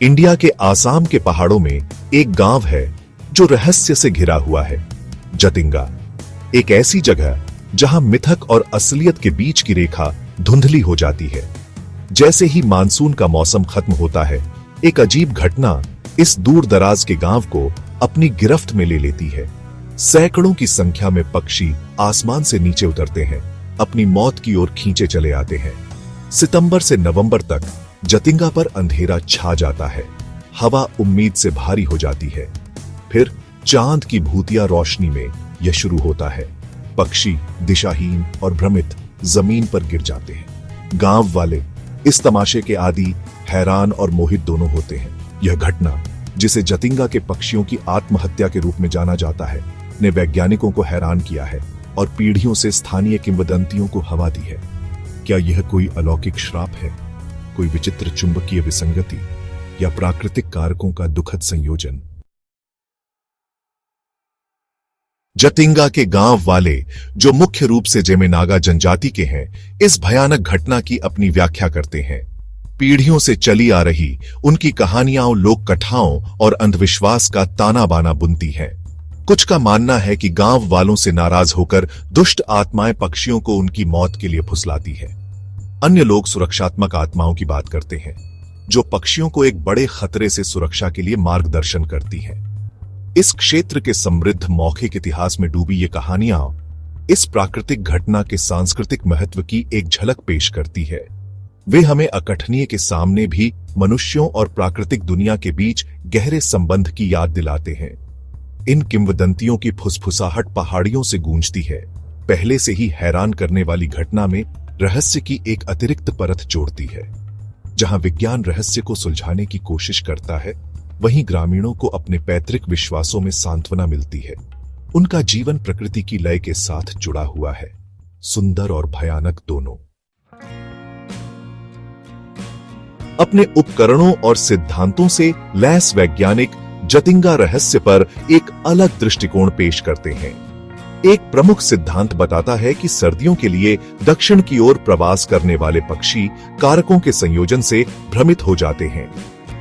India के आसाम के पहाड़ों में एक गांव है जो रहस्य से घिरा हुआ है, जतिंगा। एक ऐसी जगह जहां मिथक और असलियत के बीच की रेखा धुंधली हो जाती है। जैसे ही मानसून का मौसम खत्म होता है, एक अजीब घटना इस दूर दराज के गांव को अपनी गिरफ्त में ले लेती है। सैकड़ों की संख्या में पक्षी आसमान से नीचे उतरते हैं, अपनी मौत की ओर खींचे चले आते हैं। सितंबर से नवंबर तक जतिंगा पर अंधेरा छा जाता है, हवा उम्मीद से भारी हो जाती है। फिर चांद की भूतिया रोशनी में यह शुरू होता है। पक्षी दिशाहीन और भ्रमित जमीन पर गिर जाते हैं। गांव वाले इस तमाशे के आदी हैरान और मोहित दोनों होते हैं। यह घटना, जिसे जतिंगा के पक्षियों की आत्महत्या के रूप में जाना जाता है, ने वैज्ञानिकों को हैरान किया है और पीढ़ियों से स्थानीय किंवदंतियों को हवा दी है। क्या यह कोई अलौकिक श्राप है, कोई विचित्र चुंबकीय विसंगति, या प्राकृतिक कारकों का दुखद संयोजन? जतिंगा के गांव वाले, जो मुख्य रूप से जेमेनागा जनजाति के हैं, इस भयानक घटना की अपनी व्याख्या करते हैं। पीढ़ियों से चली आ रही उनकी कहानियां लोक कथाओं और अंधविश्वास का ताना बाना बुनती हैं। कुछ का मानना है कि गांव वालों से नाराज होकर दुष्ट आत्माएं पक्षियों को उनकी मौत के लिए फुसलाती है। अन्य लोग सुरक्षात्मक आत्माओं की बात करते हैं, जो पक्षियों को एक बड़े खतरे से सुरक्षा के लिए मार्गदर्शन करती हैं। इस क्षेत्र के समृद्ध मौखिक इतिहास में डूबी ये कहानियां इस प्राकृतिक घटना के सांस्कृतिक महत्व की एक झलक पेश करती है। वे हमें अकथनीय के सामने भी मनुष्यों और प्राकृतिक दुनिया के बीच गहरे संबंध की याद दिलाते हैं। इन किंवदंतियों की फुसफुसाहट पहाड़ियों से गूंजती है, पहले से ही हैरान करने वाली घटना में रहस्य की एक अतिरिक्त परत जोड़ती है। जहां विज्ञान रहस्य को सुलझाने की कोशिश करता है, वहीं ग्रामीणों को अपने पैतृक विश्वासों में सांत्वना मिलती है। उनका जीवन प्रकृति की लय के साथ जुड़ा हुआ है, सुंदर और भयानक दोनों। अपने उपकरणों और सिद्धांतों से लैस वैज्ञानिक जतिंगा रहस्य पर एक अलग दृष्टिकोण पेश करते हैं। एक प्रमुख सिद्धांत बताता है कि सर्दियों के लिए दक्षिण की ओर प्रवास करने वाले पक्षी कारकों के संयोजन से भ्रमित हो जाते हैं।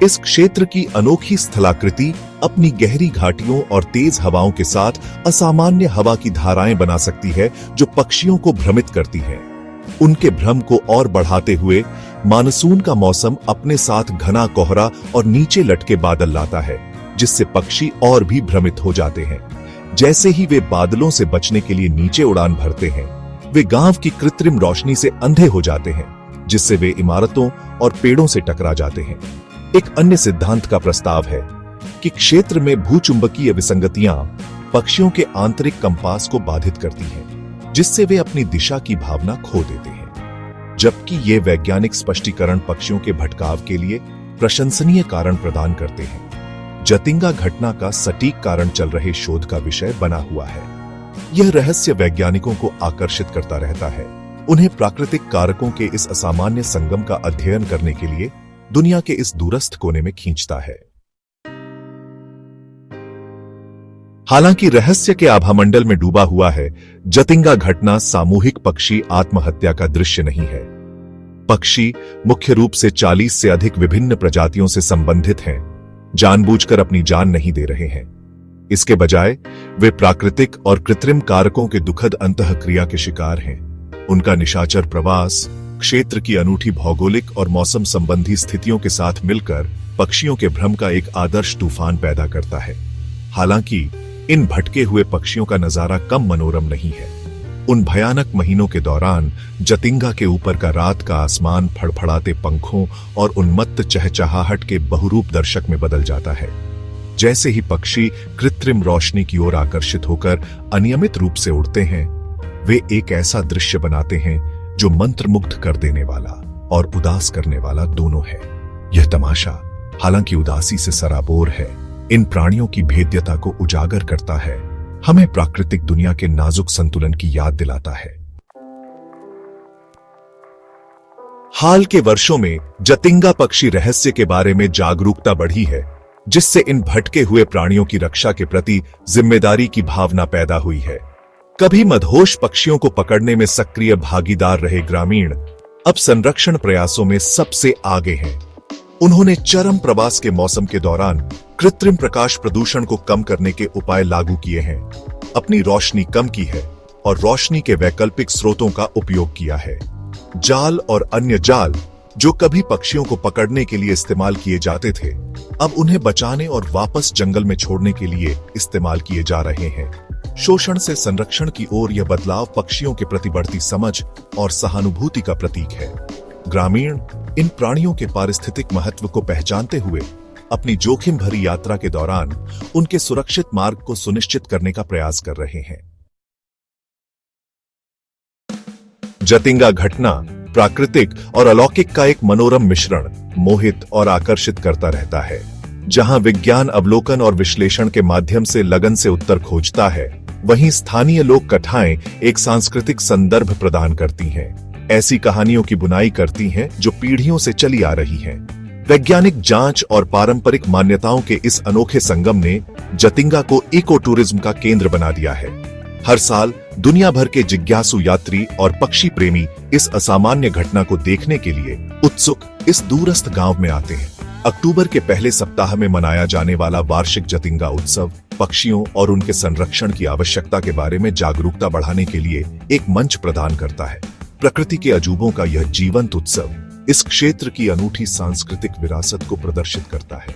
इस क्षेत्र की अनोखी स्थलाकृति अपनी गहरी घाटियों और तेज हवाओं के साथ असामान्य हवा की धाराएं बना सकती है, जो पक्षियों को भ्रमित करती हैं। उनके भ्रम को और बढ़ाते हुए मानसून का मौसम अपने साथ घना कोहरा और नीचे लटके बादल लाता है, जिससे पक्षी और भी भ्रमित हो जाते हैं। जैसे ही वे बादलों से बचने के लिए नीचे उड़ान भरते हैं, वे गांव की कृत्रिम रोशनी से अंधे हो जाते हैं, जिससे वे इमारतों और पेड़ों से टकरा जाते हैं। एक अन्य सिद्धांत का प्रस्ताव है कि क्षेत्र में भूचुंबकीय विसंगतियां पक्षियों के आंतरिक कंपास को बाधित करती हैं, जिससे वे अपनी दिशा की भावना खो देते हैं। जबकि ये वैज्ञानिक स्पष्टीकरण पक्षियों के भटकाव के लिए प्रशंसनीय कारण प्रदान करते हैं। जतिंगा घटना का सटीक कारण चल रहे शोध का विषय बना हुआ है। यह रहस्य वैज्ञानिकों को आकर्षित करता रहता है, उन्हें प्राकृतिक कारकों के इस असामान्य संगम का अध्ययन करने के लिए दुनिया के इस दूरस्थ कोने में खींचता है। हालांकि रहस्य के आभामंडल में डूबा हुआ है, जतिंगा घटना सामूहिक पक्षी आत्महत्या का दृश्य नहीं है। पक्षी मुख्य रूप से 40 से अधिक विभिन्न प्रजातियों से संबंधित हैं, जानबूझकर अपनी जान नहीं दे रहे हैं। इसके बजाय वे प्राकृतिक और कृत्रिम कारकों के दुखद अंतःक्रिया के शिकार हैं। उनका निशाचर प्रवास क्षेत्र की अनूठी भौगोलिक और मौसम संबंधी स्थितियों के साथ मिलकर पक्षियों के भ्रम का एक आदर्श तूफान पैदा करता है। हालांकि इन भटके हुए पक्षियों का नजारा कम मनोरम नहीं है। उन भयानक महीनों के दौरान जतिंगा के ऊपर का रात का आसमान फड़फड़ाते पंखों और उन्मत्त चहचहाहट के बहुरूप दर्शक में बदल जाता है। जैसे ही पक्षी कृत्रिम रोशनी की ओर आकर्षित होकर अनियमित रूप से उड़ते हैं, वे एक ऐसा दृश्य बनाते हैं जो मंत्रमुग्ध कर देने वाला और उदास करने वाला दोनों है। यह तमाशा, हालांकि उदासी से सराबोर है, इन प्राणियों की भेद्यता को उजागर करता है, हमें प्राकृतिक दुनिया के नाजुक संतुलन की याद दिलाता है। हाल के वर्षों में जतिंगा पक्षी रहस्य के बारे में जागरूकता बढ़ी है, जिससे इन भटके हुए प्राणियों की रक्षा के प्रति जिम्मेदारी की भावना पैदा हुई है। कभी मदहोश पक्षियों को पकड़ने में सक्रिय भागीदार रहे ग्रामीण अब संरक्षण प्रयासों में सबसे आगे हैं। उन्होंने चरम प्रवास के मौसम के दौरान कृत्रिम प्रकाश प्रदूषण को कम करने के उपाय लागू किए हैं, अपनी रोशनी कम की है और रोशनी के वैकल्पिक स्रोतों का उपयोग किया है। जाल और अन्य जाल जो कभी पक्षियों को पकड़ने के लिए इस्तेमाल किए जाते थे, अब उन्हें बचाने और वापस जंगल में छोड़ने के लिए इस्तेमाल किए जा रहे हैं। शोषण से संरक्षण की ओर यह बदलाव पक्षियों के प्रति बढ़ती समझ और सहानुभूति का प्रतीक है। ग्रामीण इन प्राणियों के पारिस्थितिक महत्व को पहचानते हुए अपनी जोखिम भरी यात्रा के दौरान उनके सुरक्षित मार्ग को सुनिश्चित करने का प्रयास कर रहे हैं। जतिंगा घटना प्राकृतिक और अलौकिक का एक मनोरम मिश्रण मोहित और आकर्षित करता रहता है। जहां विज्ञान अवलोकन और विश्लेषण के माध्यम से लगन से उत्तर खोजता है, वहीं स्थानीय लोक कथाएं एक सांस्कृतिक संदर्भ प्रदान करती हैं, ऐसी कहानियों की बुनाई करती हैं जो पीढ़ियों से चली आ रही हैं। वैज्ञानिक जांच और पारंपरिक मान्यताओं के इस अनोखे संगम ने जतिंगा को इको टूरिज्म का केंद्र बना दिया है। हर साल दुनिया भर के जिज्ञासु यात्री और पक्षी प्रेमी इस असामान्य घटना को देखने के लिए उत्सुक इस दूरस्थ गांव में आते हैं। अक्टूबर के पहले सप्ताह में मनाया जाने वाला वार्षिक जतिंगा उत्सव पक्षियों और उनके संरक्षण की आवश्यकता के बारे में जागरूकता बढ़ाने के लिए एक मंच प्रदान करता है। प्रकृति के अजूबों का यह जीवंत उत्सव इस क्षेत्र की अनूठी सांस्कृतिक विरासत को प्रदर्शित करता है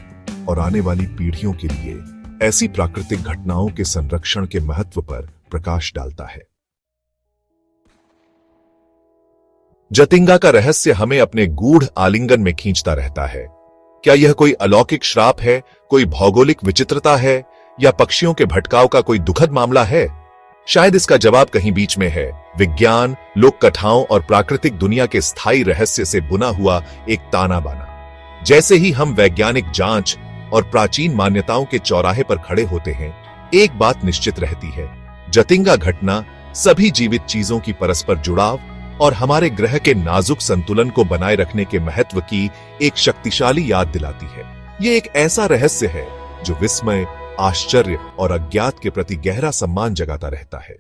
और आने वाली पीढ़ियों के लिए ऐसी प्राकृतिक घटनाओं के संरक्षण के महत्व पर प्रकाश डालता है। जतिंगा का रहस्य हमें अपने गूढ़ आलिंगन में खींचता रहता है। क्या यह कोई अलौकिक श्राप है, कोई भौगोलिक विचित्रता है, या पक्षियों के भटकाव का कोई दुखद मामला है? शायद इसका जवाब कहीं बीच में है। विज्ञान, लोक कथाओं और प्राकृतिक दुनिया के स्थायी रहस्य से बुना हुआ एक ताना बाना। जैसे ही हम वैज्ञानिक जांच और प्राचीन मान्यताओं के चौराहे पर खड़े होते हैं, एक बात निश्चित रहती है, जतिंगा घटना सभी जीवित चीजों की परस्पर जुड़ाव और हमारे ग्रह के नाजुक संतुलन को बनाए रखने के महत्व की एक शक्तिशाली याद दिलाती है। ये एक ऐसा रहस्य है जो विस्मय, आश्चर्य और अज्ञात के प्रति गहरा सम्मान जगाता रहता है।